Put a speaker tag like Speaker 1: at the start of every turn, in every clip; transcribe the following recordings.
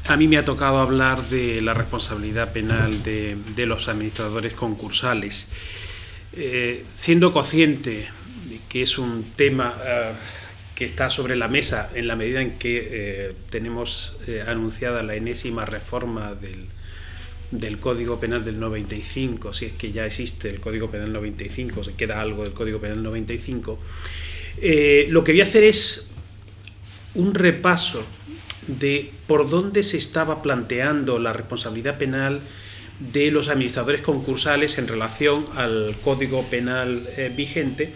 Speaker 1: A mí me ha tocado hablar de la responsabilidad penal de los administradores concursales, siendo consciente de que es un tema que está sobre la mesa en la medida en que tenemos anunciada la enésima reforma del Código Penal del 95, si es que ya existe el Código Penal 95, se queda algo del Código Penal 95, lo que voy a hacer es un repaso de por dónde se estaba planteando la responsabilidad penal de los administradores concursales en relación al Código Penal vigente,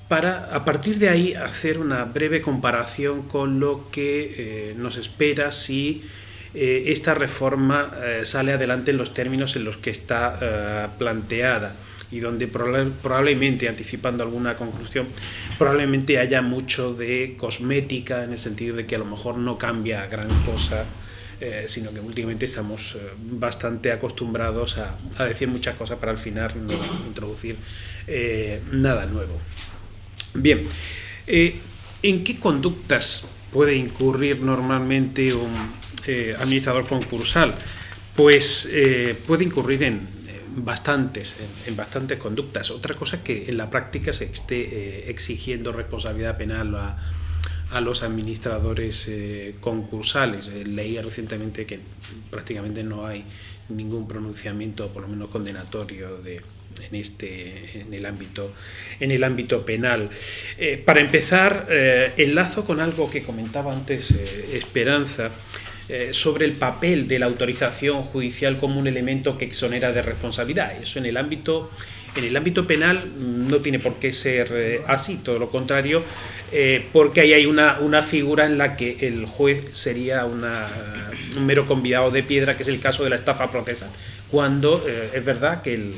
Speaker 1: para a partir de ahí hacer una breve comparación con lo que nos espera si esta reforma sale adelante en los términos en los que está planteada, y donde probablemente, anticipando alguna conclusión, probablemente haya mucho de cosmética, en el sentido de que a lo mejor no cambia gran cosa, sino que últimamente estamos bastante acostumbrados a decir muchas cosas para al final no introducir nada nuevo. Bien, ¿en qué conductas puede incurrir normalmente un administrador concursal? Pues puede incurrir en bastantes conductas. Otra cosa es que en la práctica se esté exigiendo responsabilidad penal a los administradores concursales. Leí recientemente que prácticamente no hay ningún pronunciamiento, por lo menos condenatorio, en el ámbito penal. Para empezar, enlazo con algo que comentaba antes Esperanza, sobre el papel de la autorización judicial como un elemento que exonera de responsabilidad. Eso en el ámbito penal no tiene por qué ser así, todo lo contrario, porque ahí hay una figura en la que el juez sería un mero convidado de piedra, que es el caso de la estafa procesal, cuando es verdad que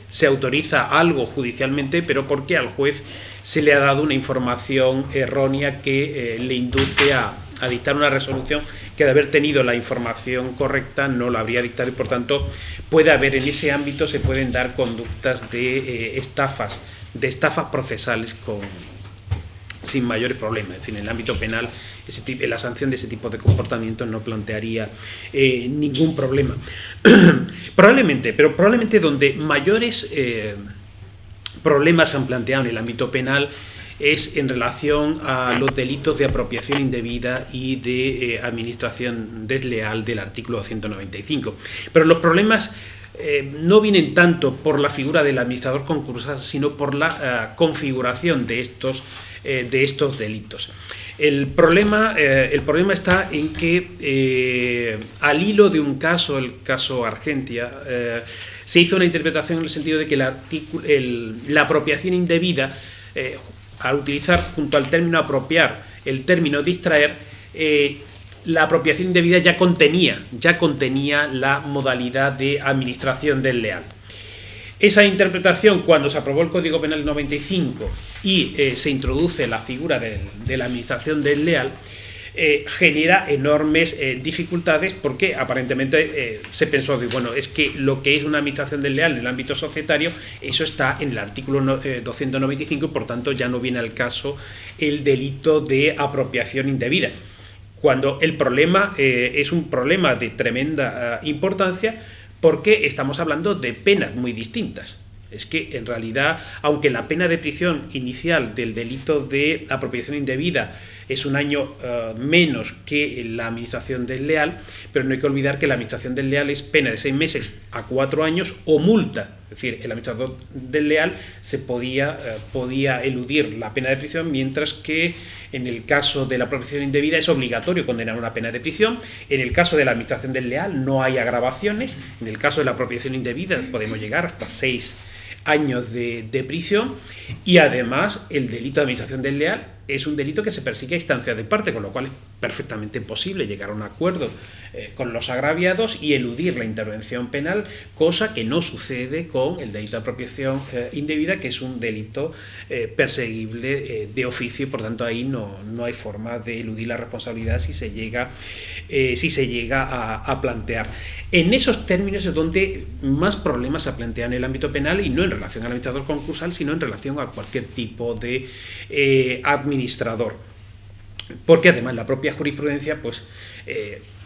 Speaker 1: se autoriza algo judicialmente, pero porque al juez se le ha dado una información errónea que le induce a dictar una resolución que, de haber tenido la información correcta, no la habría dictado, y por tanto puede haber en ese ámbito, se pueden dar conductas de estafas procesales sin mayores problemas. Es decir, en el ámbito penal la sanción de ese tipo de comportamientos no plantearía ningún problema. Probablemente donde mayores problemas se han planteado en el ámbito penal es en relación a los delitos de apropiación indebida y de administración desleal del artículo 295. Pero los problemas no vienen tanto por la figura del administrador concursal, sino por la configuración de estos delitos. El problema está en que, al hilo de un caso, el caso Argentia, se hizo una interpretación en el sentido de que la apropiación indebida, al utilizar junto al término apropiar el término distraer, la apropiación indebida ya contenía la modalidad de administración desleal. Esa interpretación, cuando se aprobó el Código Penal 95 y se introduce la figura de la administración desleal, genera enormes dificultades, porque aparentemente se pensó que, bueno, es que lo que es una administración desleal en el ámbito societario, eso está en el artículo 295, y por tanto ya no viene al caso el delito de apropiación indebida, cuando el problema es un problema de tremenda importancia, porque estamos hablando de penas muy distintas. Es que, en realidad, aunque la pena de prisión inicial del delito de apropiación indebida es un año menos que la administración desleal, pero no hay que olvidar que la administración desleal es pena de 6 meses a 4 años o multa. Es decir, el administrador desleal podía eludir la pena de prisión, mientras que en el caso de la apropiación indebida es obligatorio condenar una pena de prisión. En el caso de la administración desleal no hay agravaciones. En el caso de la apropiación indebida podemos llegar hasta 6 años de prisión, y además el delito de administración desleal es un delito que se persigue a instancias de parte, con lo cual es perfectamente posible llegar a un acuerdo con los agraviados y eludir la intervención penal, cosa que no sucede con el delito de apropiación indebida, que es un delito perseguible de oficio, y por tanto ahí no hay forma de eludir la responsabilidad si se llega a plantear. En esos términos es donde más problemas se plantean en el ámbito penal, y no en relación al administrador concursal, sino en relación a cualquier tipo de administrador. Porque además la propia jurisprudencia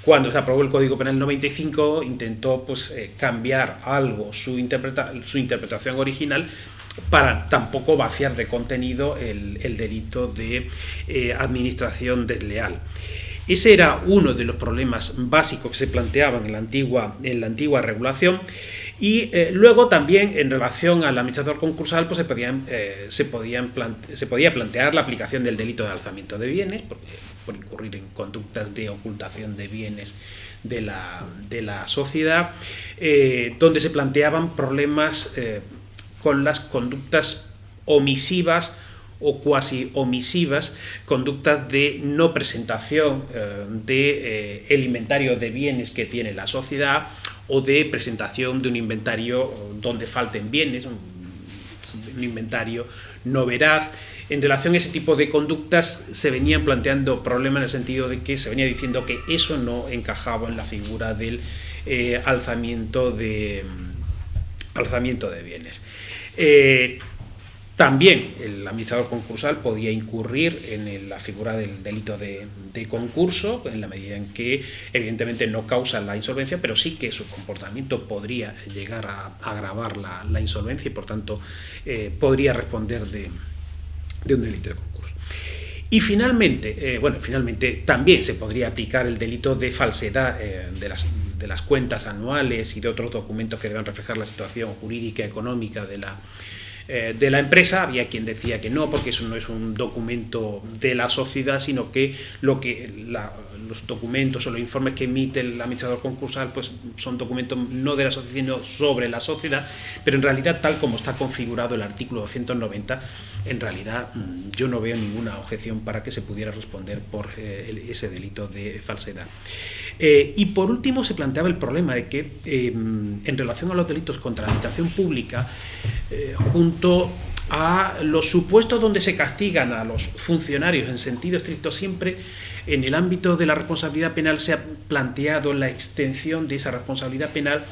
Speaker 1: Cuando se aprobó el Código Penal 95, intentó pues, cambiar algo su interpretación original para tampoco vaciar de contenido el delito de administración desleal. Ese era uno de los problemas básicos que se planteaban en la antigua regulación. Y luego también en relación al administrador concursal pues se podía plantear la aplicación del delito de alzamiento de bienes por incurrir en conductas de ocultación de bienes de la sociedad, donde se planteaban problemas con las conductas omisivas o cuasi omisivas, conductas de no presentación del inventario de bienes que tiene la sociedad, o de presentación de un inventario donde falten bienes, un inventario no veraz. En relación a ese tipo de conductas se venían planteando problemas en el sentido de que se venía diciendo que eso no encajaba en la figura del alzamiento de bienes. También el administrador concursal podía incurrir en la figura del delito de concurso, en la medida en que evidentemente no causa la insolvencia, pero sí que su comportamiento podría llegar a agravar la insolvencia y por tanto podría responder de un delito de concurso. Y finalmente, también se podría aplicar el delito de falsedad de las cuentas anuales y de otros documentos que deban reflejar la situación jurídica y económica de la empresa. Había quien decía que no, porque eso no es un documento de la sociedad, sino que los documentos o los informes que emite el administrador concursal pues son documentos no de la sociedad, sino sobre la sociedad, pero en realidad, tal como está configurado el artículo 290, en realidad yo no veo ninguna objeción para que se pudiera responder por ese delito de falsedad. Y por último se planteaba el problema de que en relación a los delitos contra la administración pública, junto a los supuestos donde se castigan a los funcionarios en sentido estricto, siempre en el ámbito de la responsabilidad penal se ha planteado la extensión de esa responsabilidad penal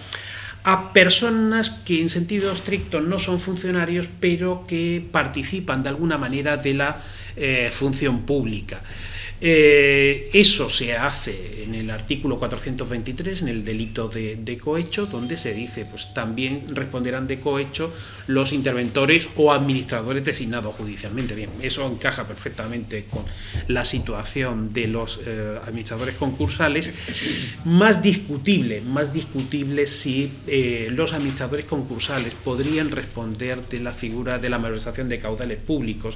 Speaker 1: a personas que en sentido estricto no son funcionarios, pero que participan de alguna manera de la función pública. Eso se hace en el artículo 423, en el delito de cohecho, donde se dice pues también responderán de cohecho los interventores o administradores designados judicialmente. Bien, eso encaja perfectamente con la situación de los administradores concursales. Más discutible si los administradores concursales podrían responder de la figura de la malversación de caudales públicos,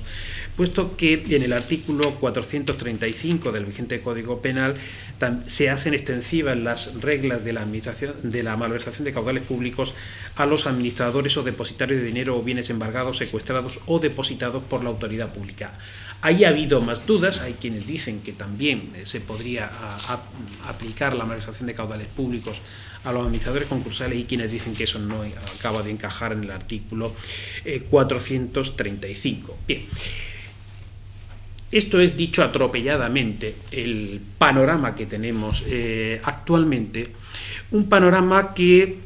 Speaker 1: puesto que en el artículo 435 del vigente Código Penal se hacen extensivas las reglas de la malversación de caudales públicos a los administradores o depositarios de dinero o bienes embargados, secuestrados o depositados por la autoridad pública. Ahí ha habido más dudas, hay quienes dicen que también se podría aplicar la malversación de caudales públicos a los administradores concursales y quienes dicen que eso no acaba de encajar en el artículo 435. Bien. Esto es, dicho atropelladamente, el panorama que tenemos actualmente, un panorama que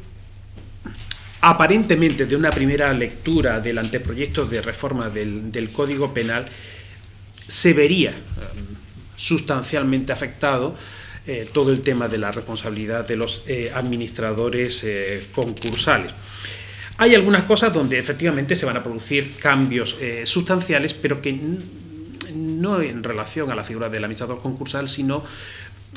Speaker 1: aparentemente de una primera lectura del anteproyecto de reforma del Código Penal se vería sustancialmente afectado todo el tema de la responsabilidad de los administradores concursales. Hay algunas cosas donde efectivamente se van a producir cambios sustanciales, pero que no en relación a la figura del administrador concursal, sino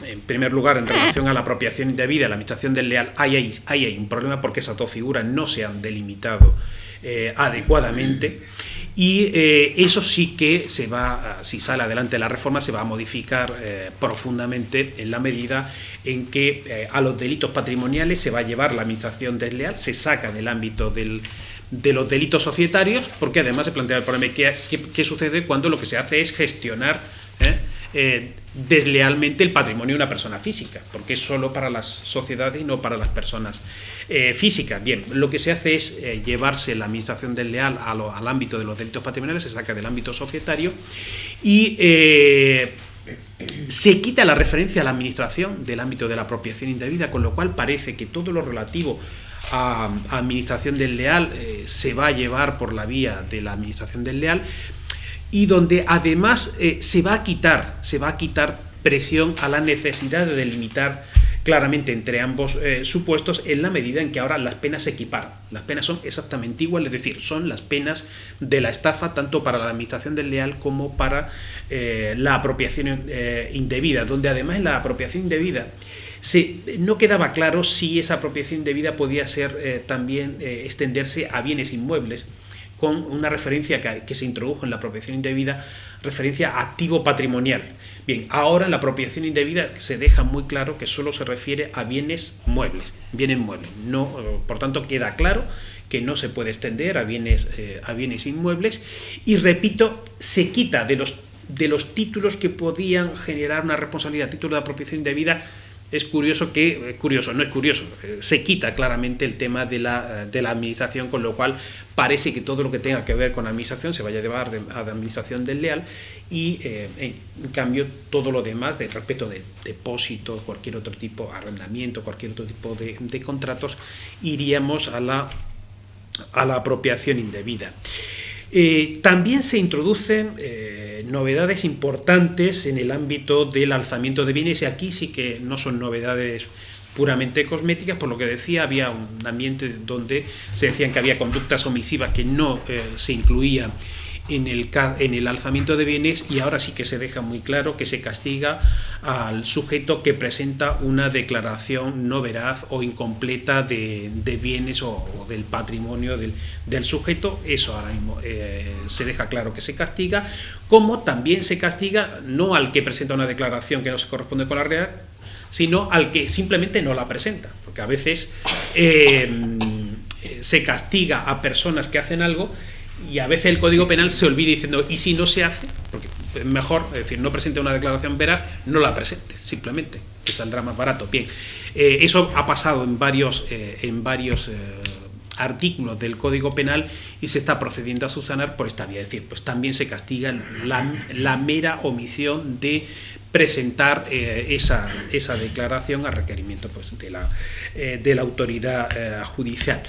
Speaker 1: en primer lugar en relación a la apropiación indebida, la administración desleal. Hay un problema porque esas dos figuras no se han delimitado adecuadamente, y eso sí que si sale adelante la reforma, se va a modificar profundamente en la medida en que a los delitos patrimoniales se va a llevar la administración desleal, se saca del ámbito de los delitos societarios, porque además se plantea el problema de qué sucede cuando lo que se hace es gestionar deslealmente el patrimonio de una persona física, porque es solo para las sociedades y no para las personas físicas. Bien, lo que se hace es llevarse la administración desleal al ámbito de los delitos patrimoniales, se saca del ámbito societario y se quita la referencia a la administración del ámbito de la apropiación indebida, con lo cual parece que todo lo relativo a administración desleal se va a llevar por la vía de la administración desleal, y donde además se va a quitar presión a la necesidad de delimitar claramente entre ambos supuestos, en la medida en que ahora las penas se equiparan. Las penas son exactamente iguales, es decir, son las penas de la estafa tanto para la administración desleal como para la apropiación indebida, donde además en la apropiación indebida no quedaba claro si esa apropiación indebida podía ser también extenderse a bienes inmuebles, con una referencia que se introdujo en la apropiación indebida, referencia a activo patrimonial. Bien, ahora en la apropiación indebida se deja muy claro que solo se refiere a bienes muebles. No, por tanto, queda claro que no se puede extender a bienes inmuebles. Y repito, se quita de los títulos que podían generar una responsabilidad, título de apropiación indebida. Es curioso, se quita claramente el tema de la administración, con lo cual parece que todo lo que tenga que ver con administración se vaya a llevar a la administración desleal y en cambio todo lo demás, respecto de depósitos, cualquier otro tipo, arrendamiento, cualquier otro tipo de contratos, iríamos a la apropiación indebida. También se introducen novedades importantes en el ámbito del alzamiento de bienes, y aquí sí que no son novedades puramente cosméticas. Por lo que decía, había un ambiente donde se decían que había conductas omisivas que no se incluían en el alzamiento de bienes, y ahora sí que se deja muy claro que se castiga al sujeto que presenta una declaración no veraz o incompleta de bienes o del patrimonio del sujeto. Eso ahora mismo se deja claro que se castiga, como también se castiga no al que presenta una declaración que no se corresponde con la realidad, sino al que simplemente no la presenta, porque a veces se castiga a personas que hacen algo y a veces el Código Penal se olvida diciendo, ¿y si no se hace? Porque es mejor, es decir, no presente una declaración veraz, no la presente, simplemente, que saldrá más barato. Bien, eso ha pasado en varios artículos del Código Penal y se está procediendo a subsanar por esta vía. Es decir, pues también se castiga la mera omisión de presentar esa declaración a requerimiento, pues, de la autoridad judicial.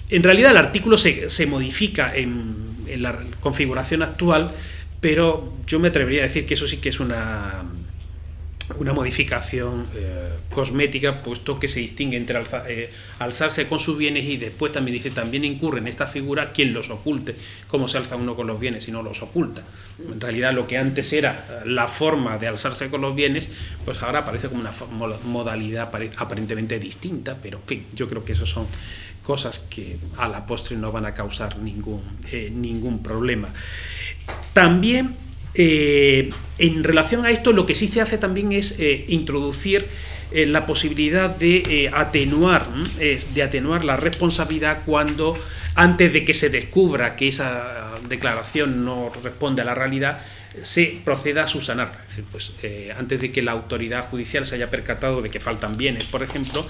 Speaker 1: En realidad el artículo se modifica en la configuración actual, pero yo me atrevería a decir que eso sí que es una modificación cosmética, puesto que se distingue entre alzarse con sus bienes y después también incurre en esta figura quien los oculte, cómo se alza uno con los bienes y no los oculta. En realidad lo que antes era la forma de alzarse con los bienes, pues ahora aparece como una modalidad aparentemente distinta, pero en fin, yo creo que eso son cosas que a la postre no van a causar ningún problema. También en relación a esto, lo que sí se hace también es introducir la posibilidad de atenuar la responsabilidad cuando, antes de que se descubra que esa declaración no responde a la realidad, se proceda a subsanar. Es decir, pues, antes de que la autoridad judicial se haya percatado de que faltan bienes, por ejemplo,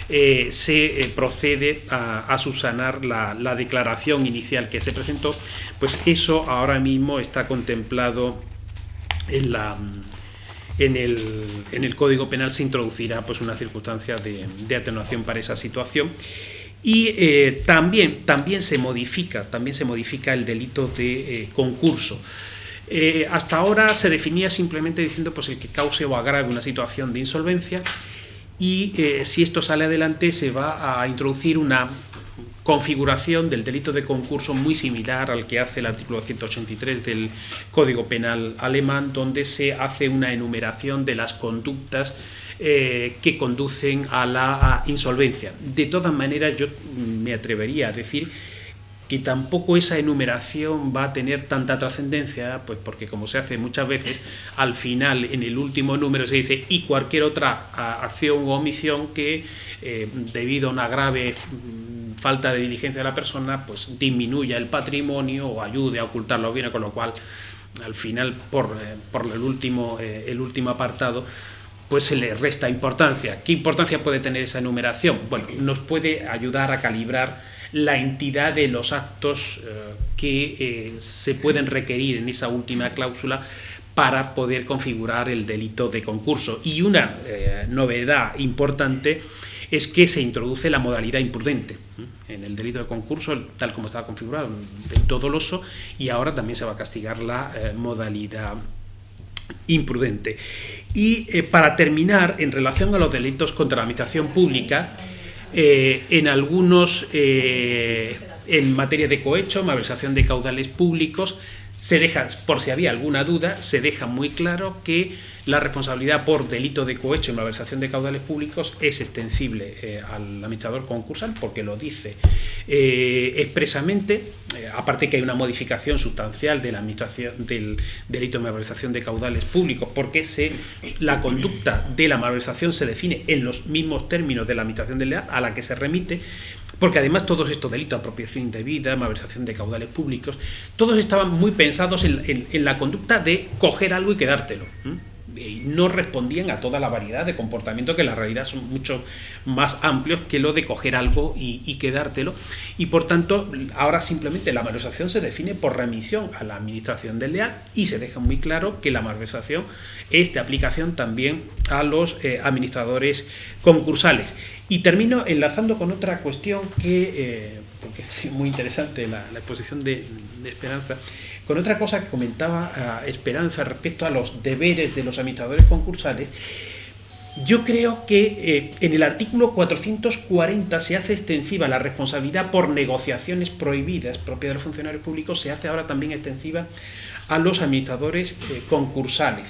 Speaker 1: se procede a subsanar la declaración inicial que se presentó. Pues eso ahora mismo está contemplado en el Código Penal. Se introducirá, pues, una circunstancia de atenuación para esa situación. Y también se modifica el delito de concurso. Hasta ahora se definía simplemente diciendo, pues, el que cause o agrave una situación de insolvencia, y si esto sale adelante se va a introducir una configuración del delito de concurso muy similar al que hace el artículo 183 del Código Penal alemán, donde se hace una enumeración de las conductas que conducen a la insolvencia. De todas maneras, yo me atrevería a decir que tampoco esa enumeración va a tener tanta trascendencia, pues porque, como se hace muchas veces, al final, en el último número se dice y cualquier otra acción u omisión que, debido a una grave falta de diligencia de la persona, pues disminuya el patrimonio o ayude a ocultar los bienes, con lo cual, al final, por el último apartado, pues se le resta importancia. ¿Qué importancia puede tener esa enumeración? Bueno, nos puede ayudar a calibrar la entidad de los actos que se pueden requerir en esa última cláusula para poder configurar el delito de concurso. Y una novedad importante es que se introduce la modalidad imprudente en el delito de concurso, tal como estaba configurado, del todo doloso, y ahora también se va a castigar la modalidad imprudente. Y para terminar, en relación a los delitos contra la administración pública, en algunos, en materia de cohecho, malversación de caudales públicos, se deja, por si había alguna duda, se deja muy claro que la responsabilidad por delito de cohecho y malversación de caudales públicos es extensible al administrador concursal, porque lo dice expresamente, aparte que hay una modificación sustancial de la administración del delito de malversación de caudales públicos, porque la conducta de la malversación se define en los mismos términos de la administración desleal a la que se remite, porque además todos estos delitos, apropiación indebida, malversación de caudales públicos, todos estaban muy pensados en la conducta de coger algo y quedártelo. Y no respondían a toda la variedad de comportamientos que en la realidad son mucho más amplios que lo de coger algo y quedártelo. Y por tanto, ahora simplemente la malversación se define por remisión a la administración desleal y se deja muy claro que la malversación es de aplicación también a los administradores concursales. Y termino enlazando con otra cuestión que, porque es muy interesante la exposición de Esperanza, con otra cosa que comentaba Esperanza respecto a los deberes de los administradores concursales. Yo creo que en el artículo 440 se hace extensiva la responsabilidad por negociaciones prohibidas propias de los funcionarios públicos, se hace ahora también extensiva a los administradores concursales.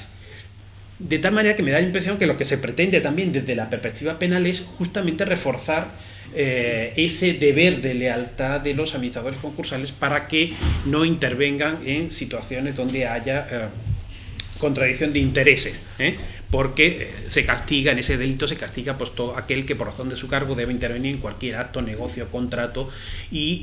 Speaker 1: De tal manera que me da la impresión que lo que se pretende también desde la perspectiva penal es justamente reforzar ese deber de lealtad de los administradores concursales para que no intervengan en situaciones donde haya contradicción de intereses, porque se castiga, en ese delito se castiga pues todo aquel que por razón de su cargo debe intervenir en cualquier acto, negocio, contrato y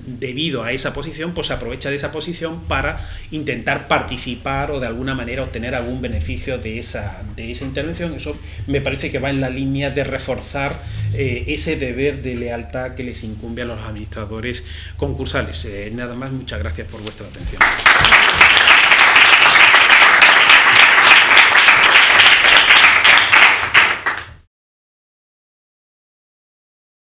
Speaker 1: debido a esa posición pues se aprovecha de esa posición para intentar participar o de alguna manera obtener algún beneficio de esa intervención. Eso me parece que va en la línea de reforzar ese deber de lealtad que les incumbe a los administradores concursales. Nada más, muchas gracias por vuestra atención.